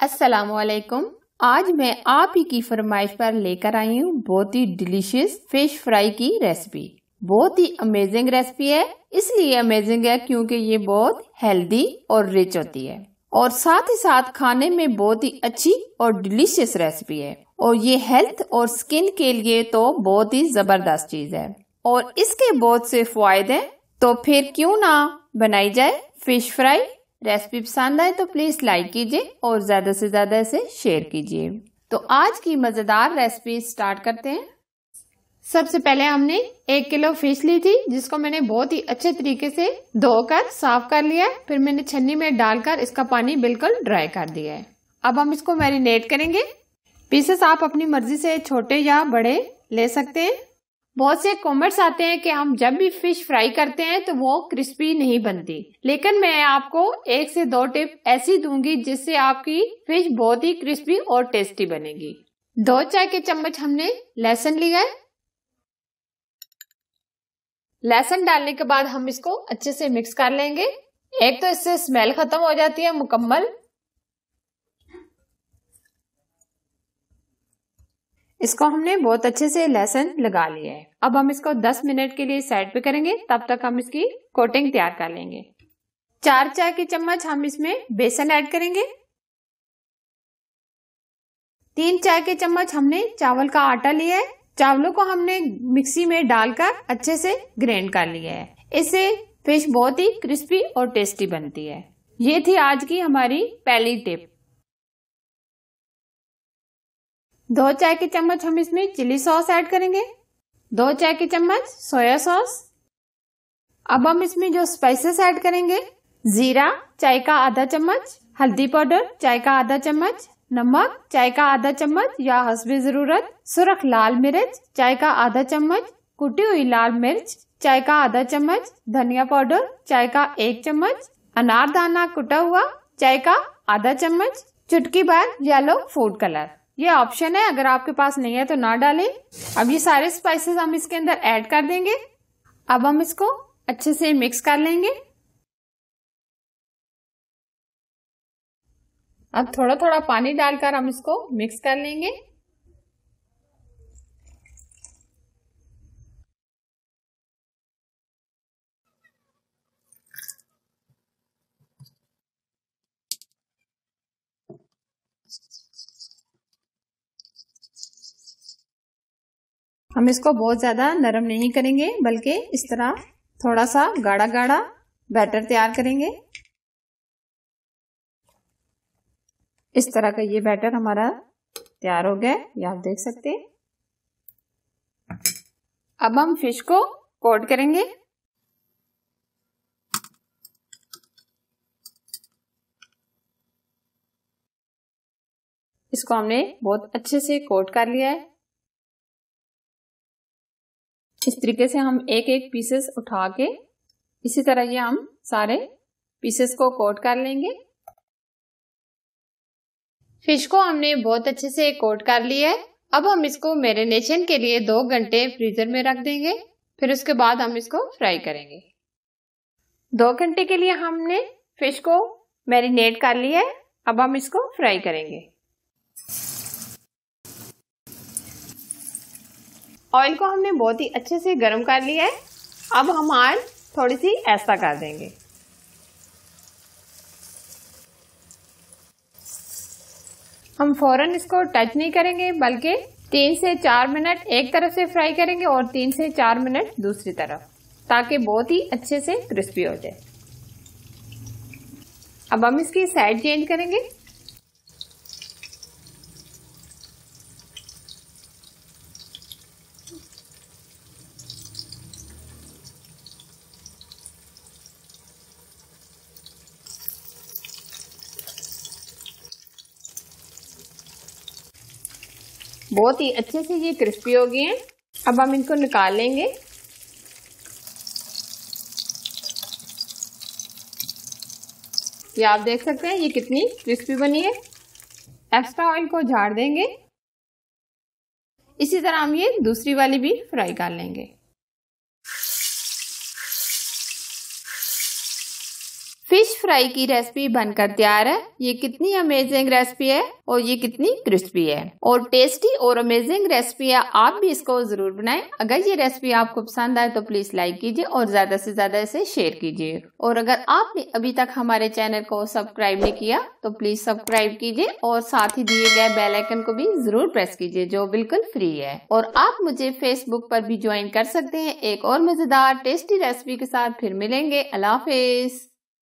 अस्सलामुअलैकुम। आज मैं आप ही की फरमाइश पर लेकर आई हूँ बहुत ही डिलीशियस फिश फ्राई की रेसिपी। बहुत ही अमेजिंग रेसिपी है, इसलिए अमेजिंग है क्योंकि ये बहुत हेल्दी और रिच होती है और साथ ही साथ खाने में बहुत ही अच्छी और डिलीशियस रेसिपी है। और ये हेल्थ और स्किन के लिए तो बहुत ही जबरदस्त चीज है और इसके बहुत से फायदे हैं। तो फिर क्यों ना बनाई जाए फिश फ्राई। रेसिपी पसंद आए तो प्लीज लाइक कीजिए और ज्यादा से ज्यादा इसे शेयर कीजिए। तो आज की मजेदार रेसिपी स्टार्ट करते हैं। सबसे पहले हमने 1 किलो फिश ली थी, जिसको मैंने बहुत ही अच्छे तरीके से धोकर साफ कर लिया है। फिर मैंने छन्नी में डालकर इसका पानी बिल्कुल ड्राई कर दिया है। अब हम इसको मैरिनेट करेंगे। पीसेस आप अपनी मर्जी से छोटे या बड़े ले सकते हैं। बहुत से कमेंट्स आते हैं कि हम जब भी फिश फ्राई करते हैं तो वो क्रिस्पी नहीं बनती, लेकिन मैं आपको 1 से 2 टिप ऐसी दूंगी जिससे आपकी फिश बहुत ही क्रिस्पी और टेस्टी बनेगी। 2 चाय के चम्मच हमने लहसुन लिया है। लहसुन डालने के बाद हम इसको अच्छे से मिक्स कर लेंगे। एक तो इससे स्मेल खत्म हो जाती है मुकम्मल। इसको हमने बहुत अच्छे से लहसुन लगा लिया है। अब हम इसको 10 मिनट के लिए साइड पे करेंगे, तब तक हम इसकी कोटिंग तैयार कर लेंगे। 4 चाय के चम्मच हम इसमें बेसन ऐड करेंगे। 3 चाय के चम्मच हमने चावल का आटा लिया है। चावलों को हमने मिक्सी में डालकर अच्छे से ग्राइंड कर लिया है। इससे फिश बहुत ही क्रिस्पी और टेस्टी बनती है। ये थी आज की हमारी पहली टिप। 2 चाय के चम्मच हम इसमें चिली सॉस ऐड करेंगे। 2 चाय के चम्मच सोया सॉस। अब हम इसमें जो स्पाइसेस ऐड करेंगे, जीरा चाय का आधा चम्मच, हल्दी पाउडर चाय का आधा चम्मच, नमक चाय का आधा चम्मच या हस्बे जरूरत, सुरख लाल मिर्च चाय का आधा चम्मच, कुटी हुई लाल मिर्च चाय का आधा चम्मच, धनिया पाउडर चाय का 1 चम्मच, अनारदाना कुटा हुआ चाय का आधा चम्मच, चुटकी भर येलो फूड कलर। ये ऑप्शन है, अगर आपके पास नहीं है तो ना डालें। अब ये सारे स्पाइसेस हम इसके अंदर ऐड कर देंगे। अब हम इसको अच्छे से मिक्स कर लेंगे। अब थोड़ा थोड़ा पानी डालकर हम इसको मिक्स कर लेंगे। हम इसको बहुत ज्यादा नरम नहीं करेंगे, बल्कि इस तरह थोड़ा सा गाढ़ा गाढ़ा बैटर तैयार करेंगे। इस तरह का ये बैटर हमारा तैयार हो गया, ये आप देख सकते हैं। अब हम फिश को कोट करेंगे। इसको हमने बहुत अच्छे से कोट कर लिया है। इस तरीके से हम एक एक पीसेस उठा के इसी तरह ये हम सारे पीसेस को कोट कर लेंगे। फिश को हमने बहुत अच्छे से कोट कर लिया है। अब हम इसको मैरिनेशन के लिए 2 घंटे फ्रीजर में रख देंगे। फिर उसके बाद हम इसको फ्राई करेंगे। 2 घंटे के लिए हमने फिश को मैरिनेट कर लिया है। अब हम इसको फ्राई करेंगे। ऑयल को हमने बहुत ही अच्छे से गर्म कर लिया है। अब हम ऑयल थोड़ी सी ऐसा कर देंगे। हम फौरन इसको टच नहीं करेंगे, बल्कि 3 से 4 मिनट एक तरफ से फ्राई करेंगे और 3 से 4 मिनट दूसरी तरफ, ताकि बहुत ही अच्छे से क्रिस्पी हो जाए। अब हम इसकी साइड चेंज करेंगे। बहुत ही अच्छे से ये क्रिस्पी हो गए हैं। अब हम इनको निकाल लेंगे। ये आप देख सकते हैं ये कितनी क्रिस्पी बनी है। एक्स्ट्रा ऑयल को झाड़ देंगे। इसी तरह हम ये दूसरी वाली भी फ्राई कर लेंगे। फिश फ्राई की रेसिपी बनकर तैयार है। ये कितनी अमेजिंग रेसिपी है और ये कितनी क्रिस्पी है और टेस्टी और अमेजिंग रेसिपी है। आप भी इसको जरूर बनाएं। अगर ये रेसिपी आपको पसंद आए तो प्लीज लाइक कीजिए और ज्यादा से ज्यादा इसे शेयर कीजिए। और अगर आपने अभी तक हमारे चैनल को सब्सक्राइब नहीं किया तो प्लीज सब्सक्राइब कीजिए और साथ ही दिए गए बेल आइकन को भी जरूर प्रेस कीजिए जो बिल्कुल फ्री है। और आप मुझे फेसबुक पर भी ज्वाइन कर सकते हैं। एक और मजेदार टेस्टी रेसिपी के साथ फिर मिलेंगे। अल्लाह हाफिज।